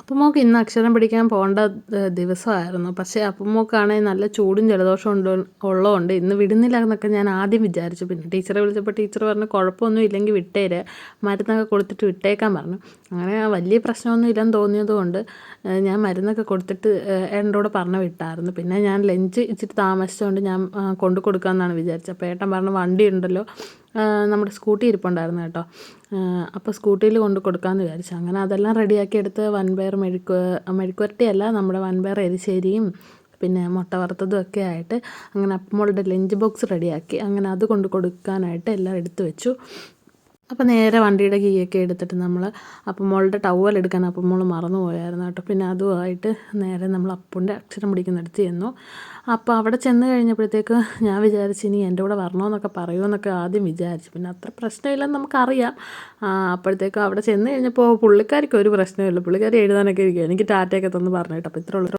അപ്പുമോൾക്ക് ഇന്ന് അക്ഷരം പഠിക്കാൻ പോകേണ്ട ദിവസമായിരുന്നു. പക്ഷേ അപ്പുമോൾക്കാണെങ്കിൽ നല്ല ചൂടും ജലദോഷവും ഉള്ളതുകൊണ്ട് ഇന്ന് വിടുന്നില്ല എന്നൊക്കെ ഞാൻ ആദ്യം വിചാരിച്ചു. പിന്നെ ടീച്ചറെ വിളിച്ചപ്പോൾ ടീച്ചർ പറഞ്ഞു കുഴപ്പമൊന്നും ഇല്ലെങ്കിൽ വിട്ടേര്, മരുന്നൊക്കെ കൊടുത്തിട്ട് വിട്ടേക്കാൻ പറഞ്ഞു. അങ്ങനെ വലിയ പ്രശ്നമൊന്നും ഇല്ലെന്ന് തോന്നിയതുകൊണ്ട് ഞാൻ മരുന്നൊക്കെ കൊടുത്തിട്ട് ഏട്ടൻ്റെ കൂടെ പറഞ്ഞു വിട്ടായിരുന്നു. പിന്നെ ഞാൻ ലഞ്ച് ഇച്ചിരി താമസിച്ചുകൊണ്ട് ഞാൻ കൊണ്ടു കൊടുക്കാമെന്നാണ് വിചാരിച്ചത്. അപ്പോൾ ഏട്ടൻ പറഞ്ഞു വണ്ടി ഉണ്ടല്ലോ, നമ്മുടെ സ്കൂട്ടി ഇരിപ്പുണ്ടായിരുന്നു കേട്ടോ, അപ്പോൾ സ്കൂട്ടിയിൽ കൊണ്ട് കൊടുക്കാമെന്ന് വിചാരിച്ചു. അങ്ങനെ അതെല്ലാം റെഡിയാക്കി എടുത്ത് വൻപയർ മെഴുക്കുവരട്ടിയല്ല, നമ്മുടെ വൻപയർ എരിശ്ശേരിയും പിന്നെ മുട്ട വറുത്തതും ഒക്കെ ആയിട്ട് അങ്ങനെ അപ്പുമോളുടെ ലഞ്ച് ബോക്സ് റെഡിയാക്കി. അങ്ങനെ അത് കൊണ്ട് കൊടുക്കാനായിട്ട് എല്ലാം എടുത്തു വെച്ചു. അപ്പോൾ നേരെ വണ്ടിയുടെ കീയൊക്കെ എടുത്തിട്ട് നമ്മൾ അപ്പുമോളുടെ ടവൽ എടുക്കാൻ അപ്പുമോൾ മറന്നു പോയായിരുന്നു കേട്ടോ. പിന്നെ അതുമായിട്ട് നേരെ നമ്മൾ അപ്പുൻ്റെ അക്ഷരം പിടിക്കുന്നിടത്ത് ചെന്നു. അപ്പോൾ അവിടെ ചെന്ന് കഴിഞ്ഞപ്പോഴത്തേക്ക് ഞാൻ വിചാരിച്ചു ഇനി എൻ്റെ കൂടെ വരണമെന്നൊക്കെ പറയുമെന്നൊക്കെ ആദ്യം വിചാരിച്ചു. പിന്നെ അത്ര പ്രശ്നമില്ലെന്ന് നമുക്കറിയാം. അപ്പോഴത്തേക്കും അവിടെ ചെന്ന് കഴിഞ്ഞപ്പോൾ പുള്ളിക്കാരിക്ക് ഒരു പ്രശ്നമില്ല, പുള്ളിക്കാരി എഴുതാനൊക്കെ ഇരിക്കുക. എനിക്ക് ടാറ്റയൊക്കെ തന്ന് പറഞ്ഞു കേട്ടോ. അപ്പോൾ ഇത്രയുള്ളൂ.